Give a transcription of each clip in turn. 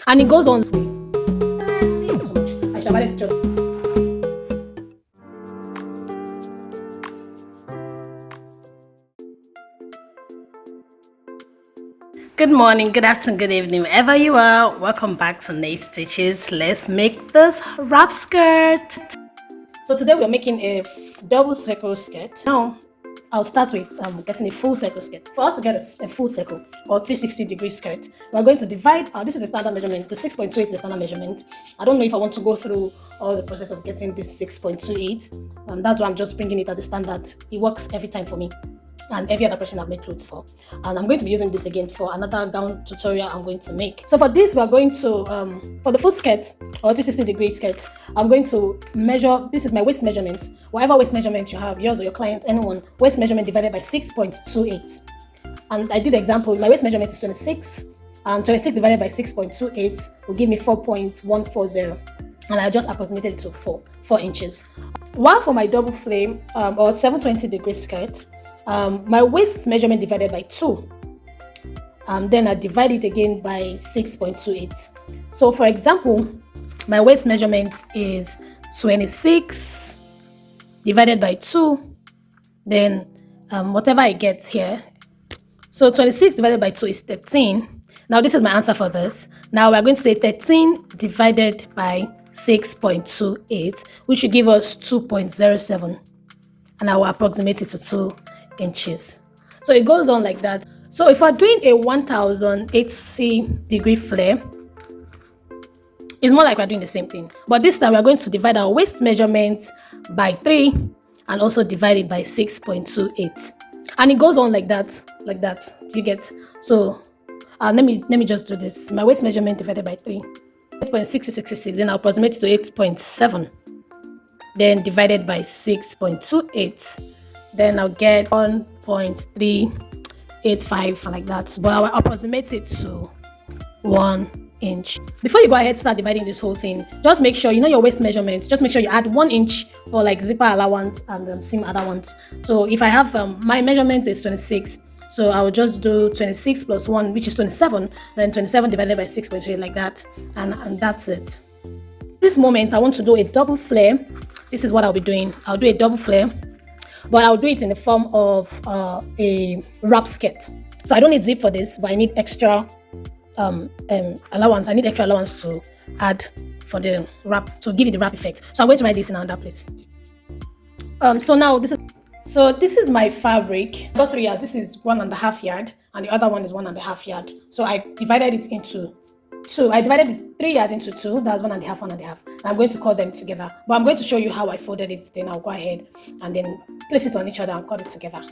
And it goes on this way. So much. I should have added just. Good morning, good afternoon, good evening, wherever you are. Welcome back to Nate Stitches. Let's make this wrap skirt. So today we're making a double circle skirt. Now I'll start with getting a full circle skirt. For us to get a full circle or 360-degree skirt, we're going to divide. This is the standard measurement. The 6.28 is the standard measurement. I don't know if I want to go through all the process of getting this 6.28. That's why I'm just bringing it as a standard. It works every time for me and every other person I've made clothes for. And I'm going to be using this again for another gown tutorial I'm going to make. So for this, we're going to, for the full skirt or 360-degree skirt, I'm going to measure, this is my waist measurement. Whatever waist measurement you have, yours or your client, anyone, waist measurement divided by 6.28. And I did the example, my waist measurement is 26, and 26 divided by 6.28 will give me 4.140. And I just approximated it to 4 inches. While for my double flame or 720-degree skirt, my waist measurement divided by 2, then I divide it again by 6.28. So for example, my waist measurement is 26 divided by 2, then whatever I get here. So 26 divided by 2 is 13. Now this is my answer for this. Now we're going to say 13 divided by 6.28, which will give us 2.07, and I will approximate it to 2 inches. So it goes on like that. So if we're doing a 1080-degree flare, it's more like we're doing the same thing, but this time we're going to divide our waist measurement by 3 and also divide it by 6.28, and it goes on like that. Do you get? So let me just do this. My waist measurement divided by 3, 8.6666, then I'll approximate it to 8.7, then divided by 6.28, then I'll get 1.385 like that, but I'll approximate it to 1 inch. Before you go ahead start dividing this whole thing, just make sure you know your waist measurement. Just make sure you add 1 inch for like zipper allowance and seam allowance. So if I have my measurement is 26, so I will just do 26 plus 1, which is 27, then 27 divided by 6.3 like that, and that's it. This moment I want to do a double flare. This is what I'll be doing. I'll do a double flare, but I'll do it in the form of a wrap skirt. So I don't need zip for this, but I need extra allowance. I need extra allowance to add for the wrap, to give it the wrap effect. So I'm going to write this in another place. So this is my fabric. I got 3 yards. This is 1.5 yard, and the other one is 1.5 yard. So I divided it into 2. I divided the 3 yards into 2. That's 1.5, 1.5. And I'm going to cut them together. But I'm going to show you how I folded it. Then I'll go ahead and then place it on each other and cut it together.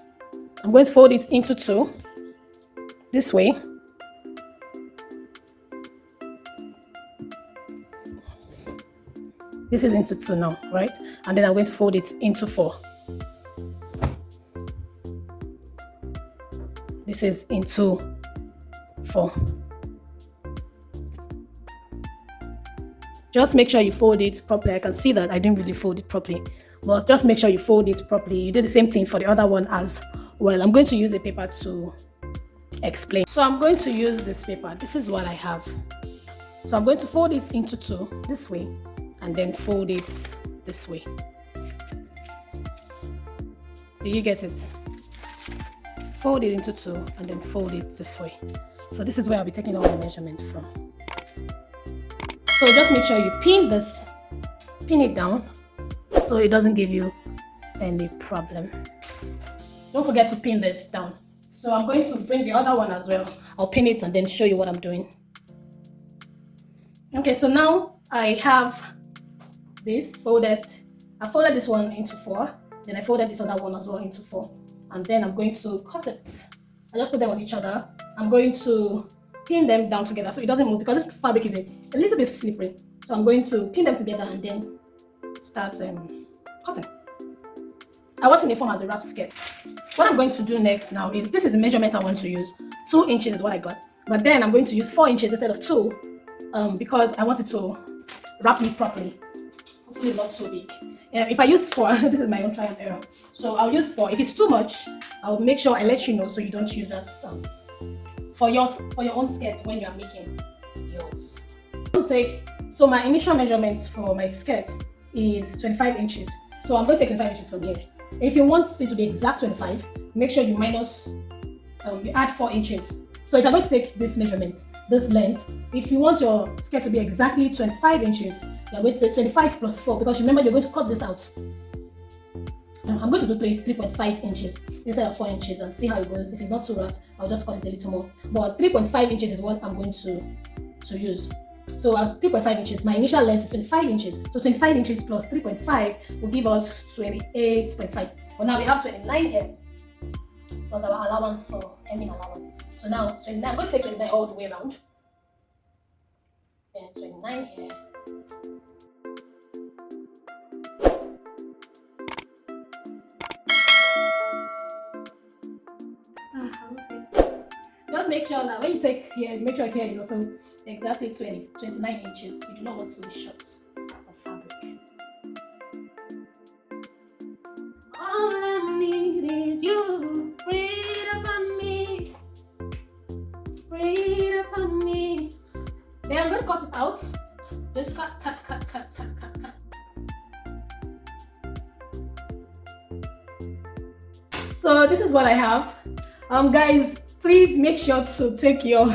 I'm going to fold it into 2 this way. This is into 2 now, right? And then I'm going to fold it into 4. This is into 4. Just make sure you fold it properly. I can see that I didn't really fold it properly, but just make sure you fold it properly. You do the same thing for the other one as well. I'm going to use a paper to explain. So I'm going to use this paper. This is what I have. So I'm going to fold it into 2 this way and then fold it this way. Do you get it? Fold it into 2 and then fold it this way. So this is where I'll be taking all my measurement from. So just make sure you pin it down so it doesn't give you any problem. Don't forget to pin this down. So I'm going to bring the other one as well. I'll pin it and then show you what I'm doing. Okay, so now I have this folded. I folded this one into 4. Then I folded this other one as well into 4. And then I'm going to cut it. I just put them on each other. I'm going to pin them down together so it doesn't move, because this fabric is a little bit slippery. So I'm going to pin them together and then start cutting. I want it in the form as a wrap skirt. What I'm going to do next now is, this is the measurement I want to use. 2 inches is what I got. But then I'm going to use 4 inches instead of 2 because I want it to wrap me properly. Hopefully not so big. If I use 4, this is my own try and error. So I'll use 4. If it's too much, I'll make sure I let you know so you don't use that for your own skirt when you are making yours. to take, so my initial measurement for my skirt is 25 inches. So I'm going to take 25 inches from here. If you want it to be exact 25, make sure you minus, you add 4 inches. So if you're going to take this measurement, this length, if you want your skirt to be exactly 25 inches, you're going to say 25 plus 4, because remember you're going to cut this out. I'm going to do 3.5 inches instead of 4 inches and see how it goes. If it's not too rough, I'll just cut it a little more. But 3.5 inches is what I'm going to use. So as 3.5 inches, my initial length is 25 inches. So 25 inches plus 3.5 will give us 28.5. But now we have 29 here, plus our allowance for hemming allowance. So now 29, I'm going to take 29 all the way around. Then 29 here. Just make sure that when you take here, make sure here is also exactly 29 inches. You do not want to be short of fabric. All I need is you. Breathe upon me. Breathe upon me. Then I'm going to cut it out. Just cut. So this is what I have. Guys, please make sure to take your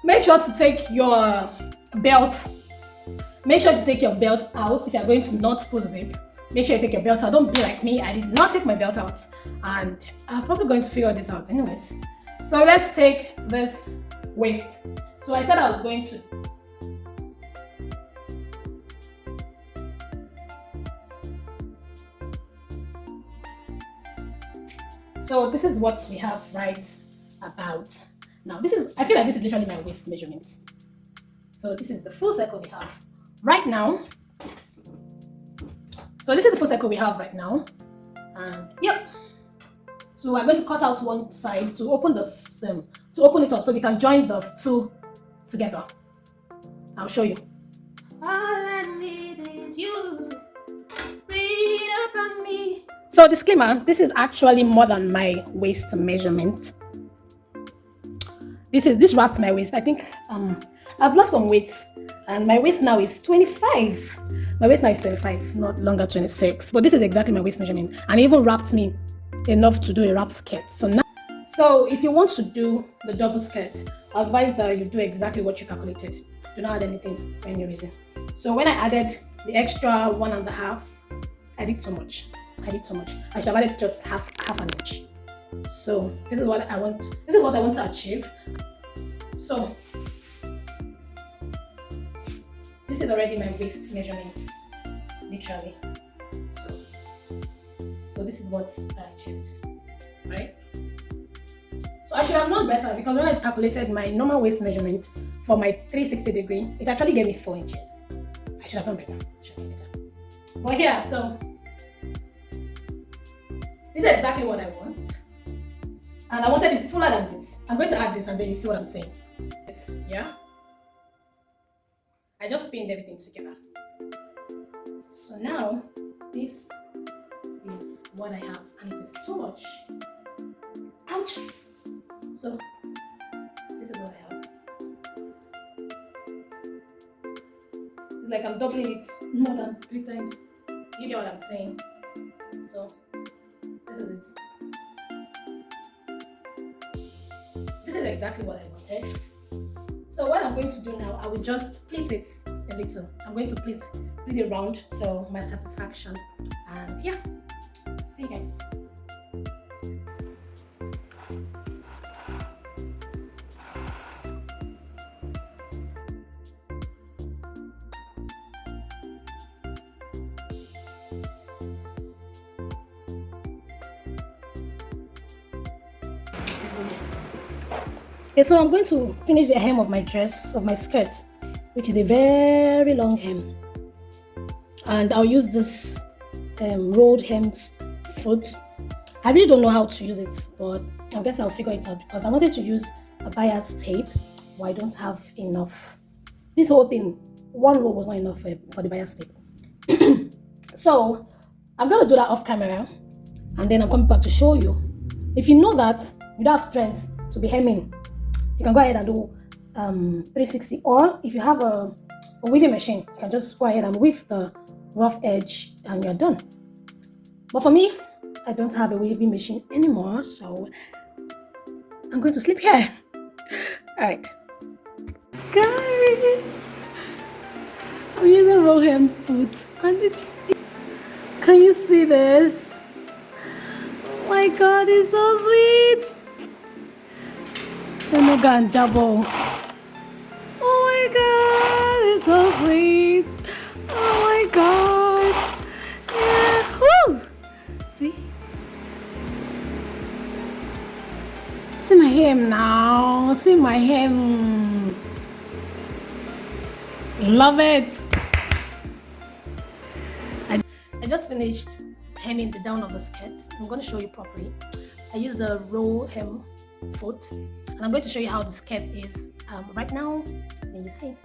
make sure to take your belt. Make sure to take your belt out if you are going to not put zip. Make sure you take your belt out. Don't be like me. I did not take my belt out, and I'm probably going to figure this out anyways. So let's take this waist. So I said I was going to So this is what we have right about now. I feel like this is literally my waist measurements. So this is the full circle we have right now. So this is the full circle we have right now. And yep. So we're going to cut out one side to open this, to open it up so we can join the two together. I'll show you. All I need is you. Breathe upon me. So disclaimer, this is actually more than my waist measurement. This wraps my waist. I think I've lost some weight and my waist now is 25. My waist now is 25, not longer 26. But this is exactly my waist measurement, and it even wrapped me enough to do a wrap skirt. So if you want to do the double skirt, I advise that you do exactly what you calculated. Do not add anything for any reason. So when I added the extra 1.5, I did so much. I should have added just half an inch. So this is what I want. This is what I want to achieve. So this is already my waist measurement, literally. So this is what I achieved, right? So I should have known better, because when I calculated my normal waist measurement for my 360 degree, it actually gave me 4 inches. I should have known better. But yeah, so this is exactly what I want, and I wanted it fuller than this. I'm going to add this and then you see what I'm saying. Yeah, I just pinned everything together. So now this is what I have, and it is too much. Ouch. So this is what I have. It's like I'm doubling it more than 3 times. You get what I'm saying? So this is it. This is exactly what I wanted. So what I'm going to do now, I will just pleat it a little. I'm going to pleat it round to my satisfaction. And yeah, see you guys. Okay, so I'm going to finish the hem of my dress, of my skirt, which is a very long hem. And I'll use this rolled hem foot. I really don't know how to use it, but I guess I'll figure it out, because I wanted to use a bias tape, but I don't have enough. This whole thing, one roll was not enough for the bias tape. So I'm going to do that off camera, and then I'm coming back to show you. If you know that you don't have strength to be hemming, you can go ahead and do 360, or if you have a weaving machine, you can just go ahead and weave the rough edge and you're done. But for me, I don't have a weaving machine anymore, so I'm going to sleep here. All right, guys, I'm using raw hem foot and can you see this? Oh my god, it's so sweet. Jabo. Oh my god, it's so sweet. Oh my god. Yeah. Woo. See? See my hem now. See my hem. Love it. I just finished hemming the down of the skirt. I'm going to show you properly. I use the roll hem foot, and I'm going to show you how the skirt is right now. Then you see.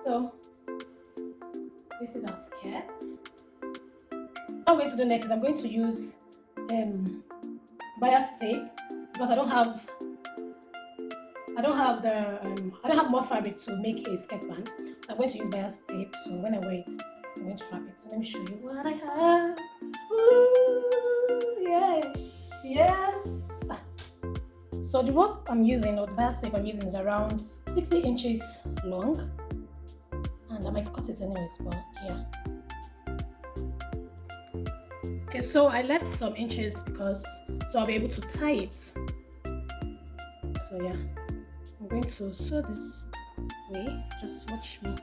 So this is our skirt. What I'm going to do next is I'm going to use bias tape, because I don't have more fabric to make a skirt band. So I'm going to use bias tape. So when I wear it, I'm going to wrap it. So let me show you what I have. Ooh, yeah, yes. So the rope I'm using, or the bias tape I'm using, is around 60 inches long, and I might cut it anyways, but yeah. Okay, so I left some inches so I'll be able to tie it. So yeah, I'm going to sew this way. Just watch me.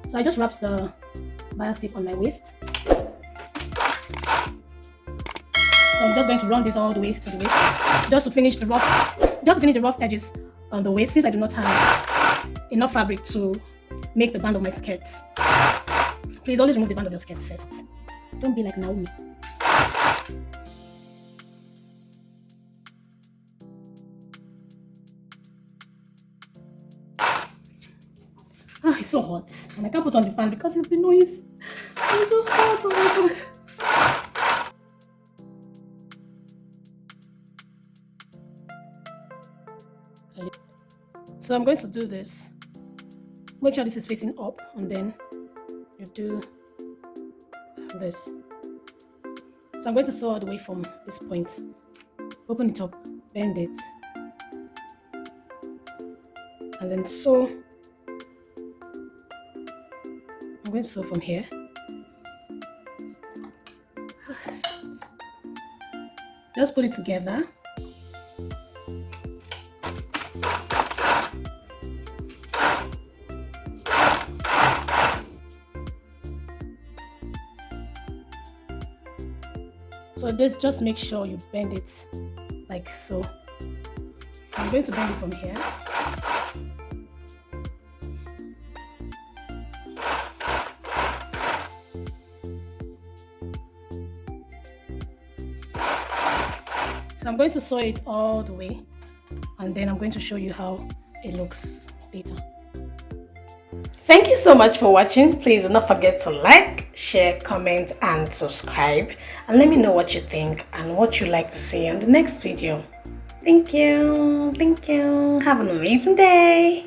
So I just wrapped the bias tape on my waist. So I'm just going to run this all the way to the waist, just to finish the rough edges on the waist, since I do not have enough fabric to make the band of my skirts. Please always remove the band of your skirt first. Don't be like Naomi. Ah, it's so hot. And I can't put on the fan because it's the noise. It's so hot, oh my god. So I'm going to do this. Make sure this is facing up, and then you do this. So I'm going to sew all the way from this point. Open it up, bend it, and then sew. I'm going to sew from here. Just put it together. So this, just make sure you bend it like so. So I'm going to bend it from here. So I'm going to sew it all the way, and then I'm going to show you how it looks later. Thank you so much for watching. Please do not forget to like, share, comment, and subscribe. And let me know what you think and what you'd like to see in the next video. Thank you. Thank you. Have an amazing day.